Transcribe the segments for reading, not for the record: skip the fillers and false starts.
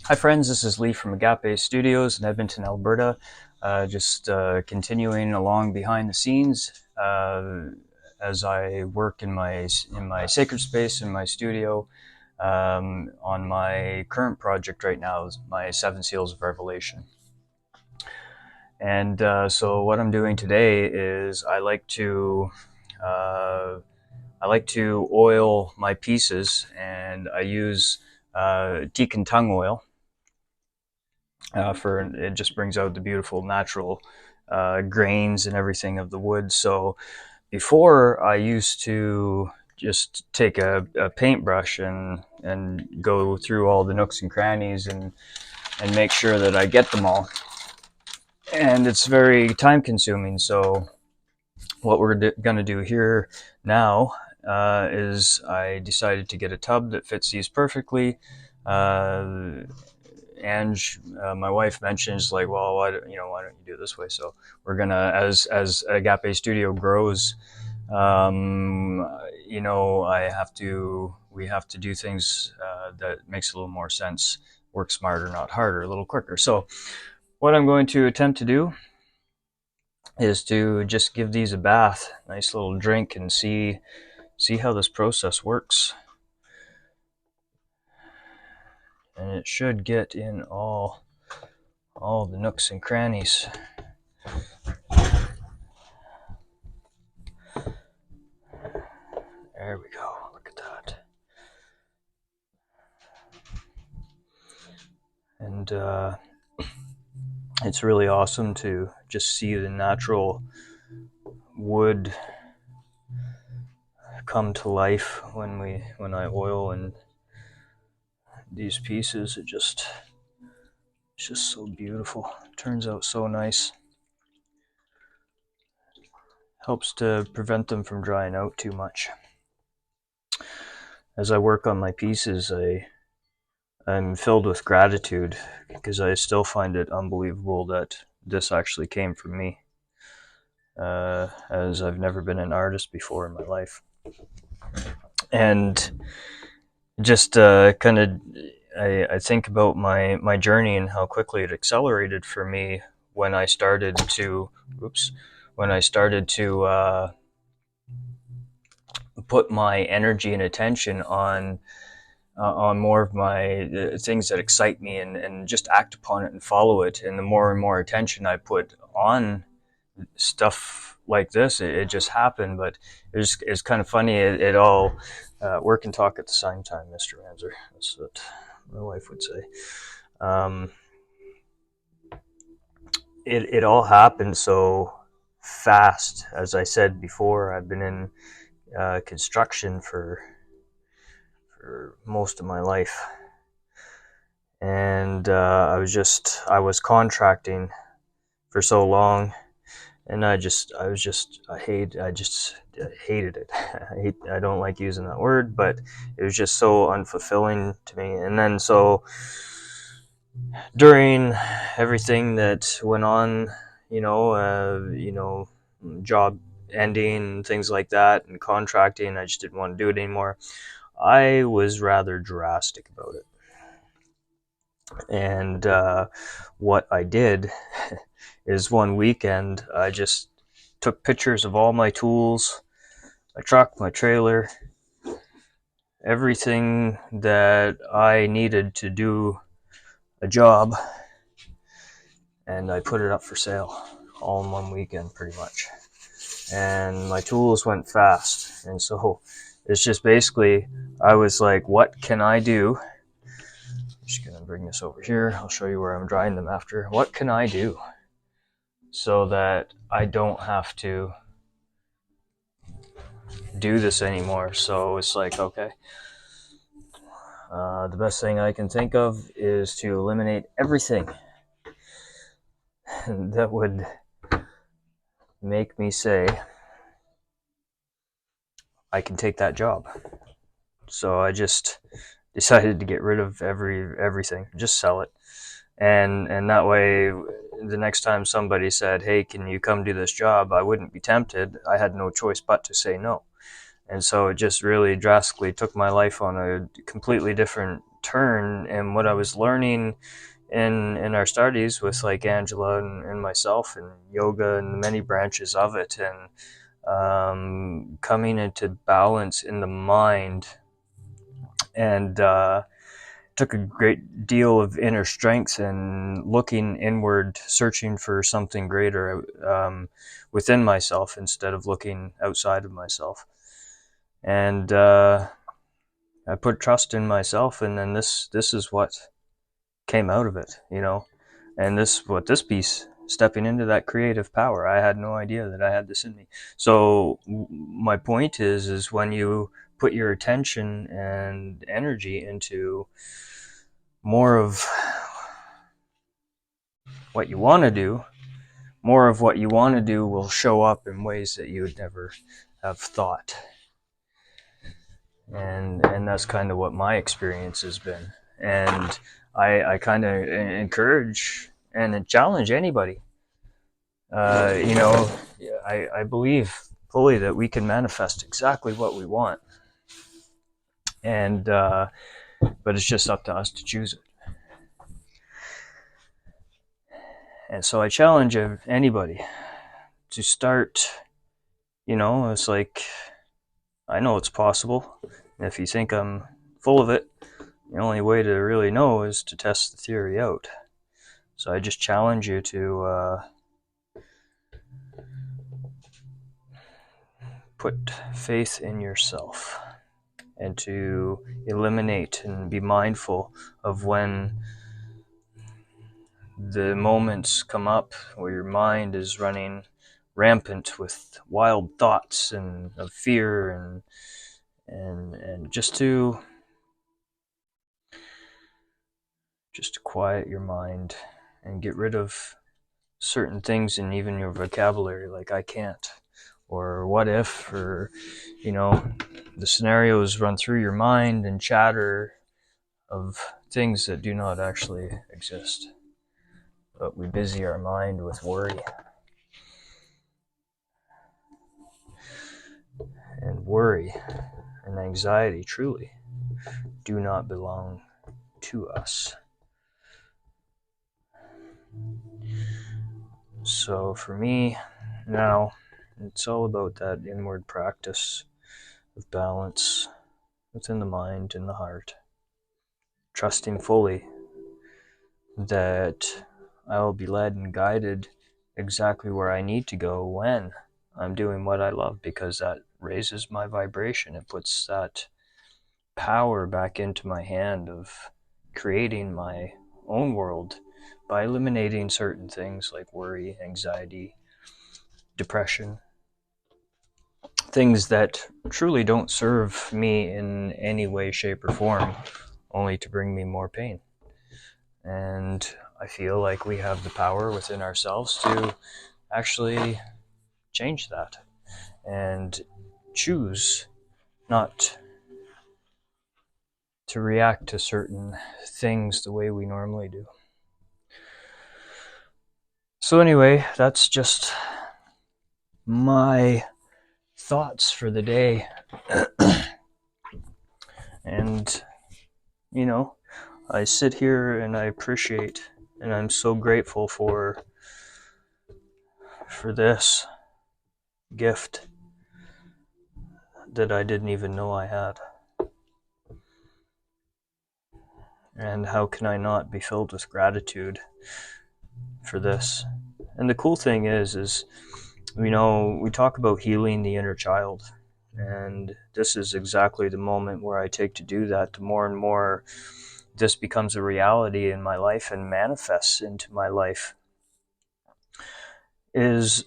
Hi friends, this is Leigh from Agápē Studios in Edmonton, Alberta. Just continuing along behind the scenes as I work in my sacred space in my studio on my current project right now, is my Seven Seals of Revelation. And so what I'm doing today is I like to oil my pieces, and I use teak and tongue oil. For it just brings out the beautiful natural grains and everything of the wood. So before, I used to just take a paintbrush and go through all the nooks and crannies and make sure that I get them all. And it's very time consuming. So what we're going to do here now is I decided to get a tub that fits these perfectly. Ange, my wife, mentions like, well, why don't you do it this way? So we're gonna, as Agápē Studio grows, we have to do things that makes a little more sense, work smarter, not harder, a little quicker. So what I'm going to attempt to do is to just give these a bath, nice little drink, and see how this process works. And it should get in all the nooks and crannies. There we go. Look at that. And it's really awesome to just see the natural wood come to life when I oil in these pieces. It's just so beautiful. It turns out so nice. Helps to prevent them from drying out too much. As I work on my pieces, I'm filled with gratitude because I still find it unbelievable that this actually came from me, as I've never been an artist before in my life. And just I think about my journey and how quickly it accelerated for me when I started to put my energy and attention on more of my things that excite me, and just act upon it and follow it. And the more and more attention I put on stuff like this, it just happened. But it's kind of funny. It all work and talk at the same time, Mr. Manzer. That's what my wife would say. It all happened so fast. As I said before, I've been in construction for most of my life, and I was contracting for so long, and I hated it. I don't like using that word, but it was just so unfulfilling to me. And then so during everything that went on, job ending and things like that, and contracting, I just didn't want to do it anymore. I was rather drastic about it. And what I did is one weekend, I just took pictures of all my tools, my truck, my trailer, everything that I needed to do a job, and I put it up for sale all in one weekend pretty much. And my tools went fast, and so it's just basically, I was like, what can I do? I'm just gonna bring this over here. I'll show you where I'm drying them after. What can I do so that I don't have to do this anymore? So it's like, okay, the best thing I can think of is to eliminate everything that would make me say I can take that job. So I just decided to get rid of everything, just sell it, and that way, the next time somebody said, "Hey, can you come do this job?" I wouldn't be tempted. I had no choice but to say no. And so it just really drastically took my life on a completely different turn, and what I was learning in our studies with like Angela and myself, and yoga and the many branches of it, and coming into balance in the mind, and took a great deal of inner strength and looking inward, searching for something greater within myself instead of looking outside of myself. And I put trust in myself, and then this is what came out of it, you know. And this piece, stepping into that creative power, I had no idea that I had this in me. So my point is when you put your attention and energy into more of what you want to do, more of what you want to do will show up in ways that you would never have thought. And that's kind of what my experience has been. And I kind of encourage and challenge anybody. You know, I believe fully that we can manifest exactly what we want, and but it's just up to us to choose it. And so I challenge anybody to start. You know, it's like, I know it's possible. And if you think I'm full of it, the only way to really know is to test the theory out. So I just challenge you to put faith in yourself, and to eliminate and be mindful of when the moments come up where your mind is running rampant with wild thoughts and of fear, and just to quiet your mind and get rid of certain things in even your vocabulary, like I can't, or what if, or, you know, the scenarios run through your mind and chatter of things that do not actually exist. But we busy our mind with worry. And worry and anxiety truly do not belong to us. So for me now, it's all about that inward practice of balance within the mind and the heart, trusting fully that I will be led and guided exactly where I need to go when I'm doing what I love, because that raises my vibration. It puts that power back into my hand of creating my own world by eliminating certain things like worry, anxiety, depression, things that truly don't serve me in any way, shape, or form, only to bring me more pain. And I feel like we have the power within ourselves to actually change that and choose not to react to certain things the way we normally do. So anyway, that's just my thoughts for the day. And, you know, I sit here and I appreciate, and I'm so grateful for this gift that I didn't even know I had. And how can I not be filled with gratitude for this? And the cool thing is, you know, we talk about healing the inner child, and this is exactly the moment where I take to do that. The more and more this becomes a reality in my life and manifests into my life, is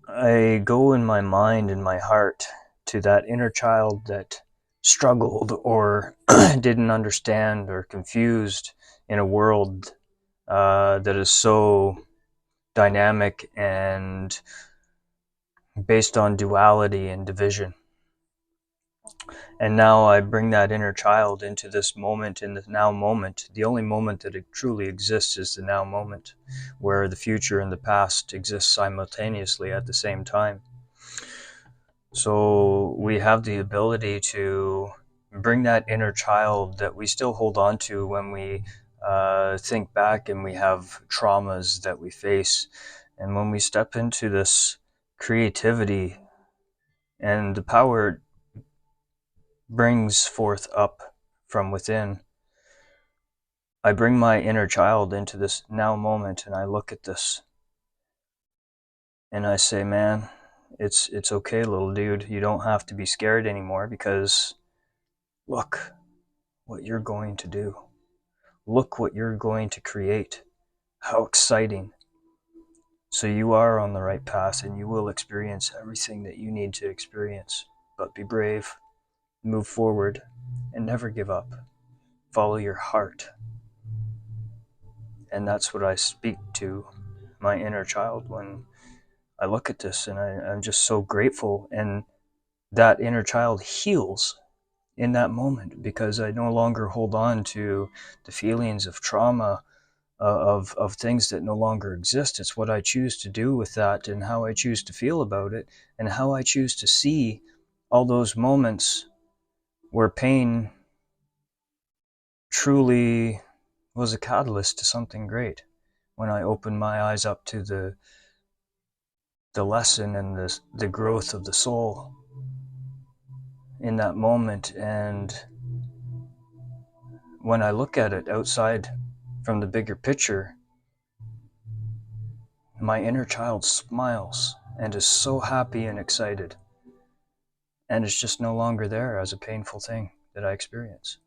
I go in my mind and my heart to that inner child that struggled or didn't understand or confused in a world that is so dynamic and based on duality and division. And now I bring that inner child into this moment, in the now moment. The only moment that it truly exists is the now moment, where the future and the past exist simultaneously at the same time. So we have the ability to bring that inner child that we still hold on to when we think back and we have traumas that we face. And when we step into this creativity and the power it brings forth up from within, I bring my inner child into this now moment and I look at this and I say, man, it's okay, little dude. You don't have to be scared anymore, because look what you're going to do. Look what you're going to create. How exciting. So you are on the right path and you will experience everything that you need to experience. But be brave, move forward, and never give up. Follow your heart. And that's what I speak to my inner child when I look at this, and I'm just so grateful. And that inner child heals in that moment, because I no longer hold on to the feelings of trauma, of things that no longer exist. It's what I choose to do with that, and how I choose to feel about it, and how I choose to see all those moments where pain truly was a catalyst to something great. When I opened my eyes up to the lesson and the growth of the soul in that moment. And when I look at it outside from the bigger picture, my inner child smiles and is so happy and excited. And it's just no longer there as a painful thing that I experience.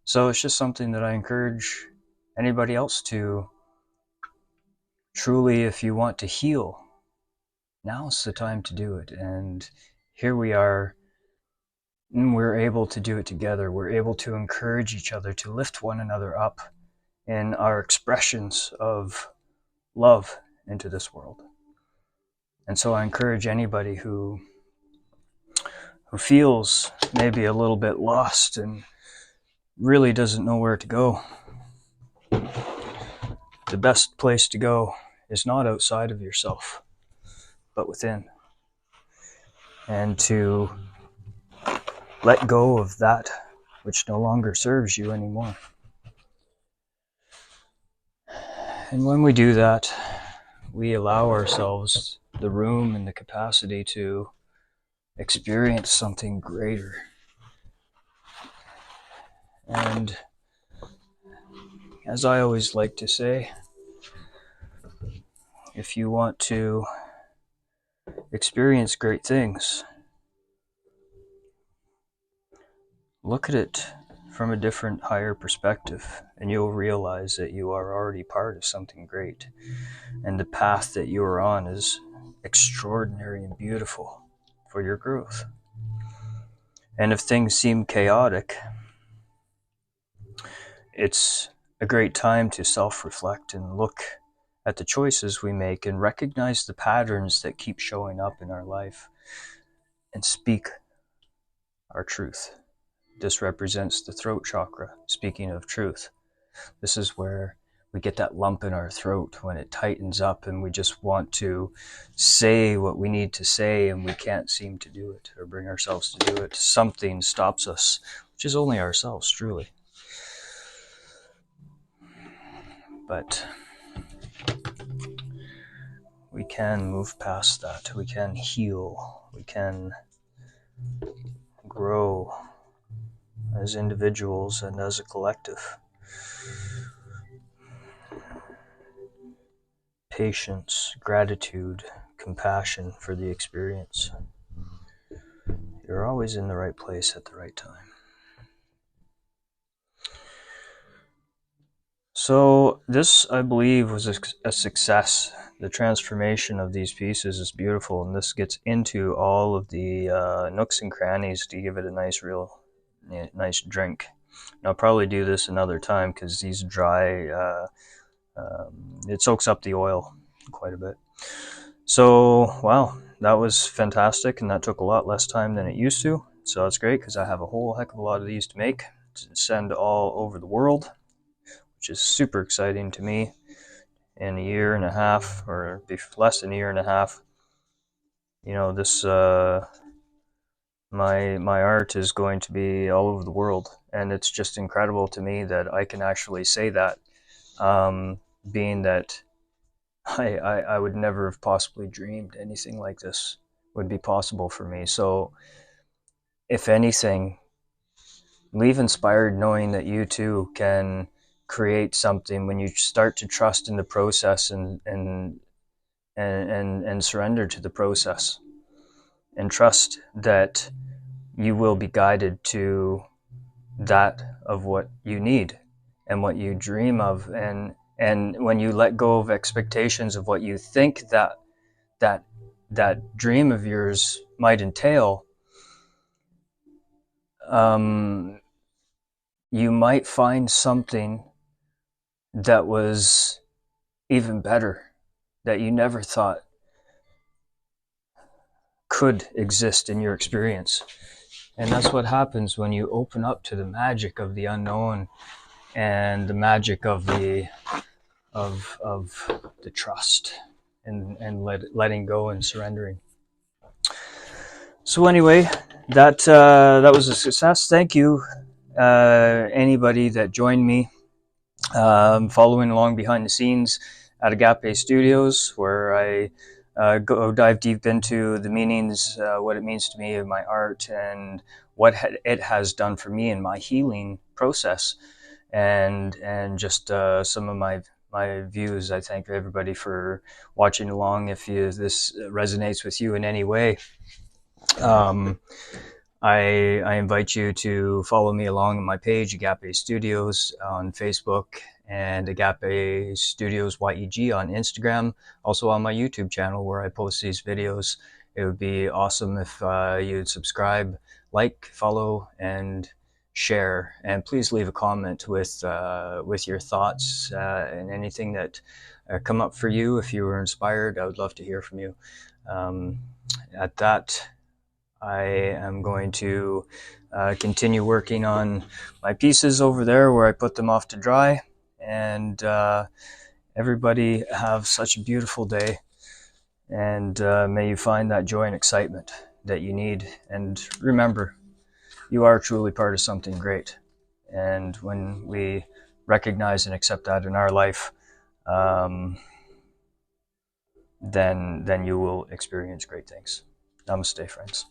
So it's just something that I encourage anybody else to truly, if you want to heal, now's the time to do it. And here we are, and we're able to do it together. We're able to encourage each other, to lift one another up in our expressions of love into this world. And so I encourage anybody who feels maybe a little bit lost and really doesn't know where to go. The best place to go is not outside of yourself, but within. And to let go of that which no longer serves you anymore. And when we do that, we allow ourselves the room and the capacity to experience something greater. And as I always like to say, if you want to experience great things, look at it from a different, higher perspective, and you'll realize that you are already part of something great. And the path that you are on is extraordinary and beautiful for your growth. And if things seem chaotic, it's a great time to self-reflect and look at the choices we make and recognize the patterns that keep showing up in our life and speak our truth. This represents the throat chakra. Speaking of truth, this is where we get that lump in our throat when it tightens up and we just want to say what we need to say and we can't seem to do it or bring ourselves to do it. Something stops us, which is only ourselves, truly. But we can move past that. We can heal. We can grow as individuals and as a collective. Patience, gratitude, compassion for the experience. You're always in the right place at the right time. So this, I believe, was a success. The transformation of these pieces is beautiful, and this gets into all of the nooks and crannies to give it a nice drink. And I'll probably do this another time because these dry, it soaks up the oil quite a bit. So, wow, that was fantastic, and that took a lot less time than it used to. So that's great, because I have a whole heck of a lot of these to make to send all over the world, which is super exciting to me. In a year and a half, or less than a year and a half, this my art is going to be all over the world, and it's just incredible to me that I can actually say that, being that I would never have possibly dreamed anything like this would be possible for me. So, if anything, leave inspired knowing that you too can create something when you start to trust in the process, and surrender to the process, and trust that you will be guided to that of what you need and what you dream of, and when you let go of expectations of what you think that that dream of yours might entail, um, you might find something that was even better, that you never thought could exist in your experience. And that's what happens when you open up to the magic of the unknown, and the magic of the trust, and letting go and surrendering. So anyway, that was a success. Thank you, anybody that joined me, following along behind the scenes at Agápē Studios, where I go dive deep into the meanings, what it means to me of my art, and what it has done for me in my healing process, and just some of my views. I thank everybody for watching along. If this resonates with you in any way, um, I invite you to follow me along on my page, Agápē Studios, on Facebook, and Agápē Studios YEG on Instagram. Also on my YouTube channel, where I post these videos. It would be awesome if you'd subscribe, like, follow, and share. And please leave a comment with your thoughts, and anything that come up for you. If you were inspired, I would love to hear from you. At that, I am going to continue working on my pieces over there, where I put them off to dry. And everybody have such a beautiful day. And may you find that joy and excitement that you need. And remember, you are truly part of something great. And when we recognize and accept that in our life, then you will experience great things. Namaste, friends.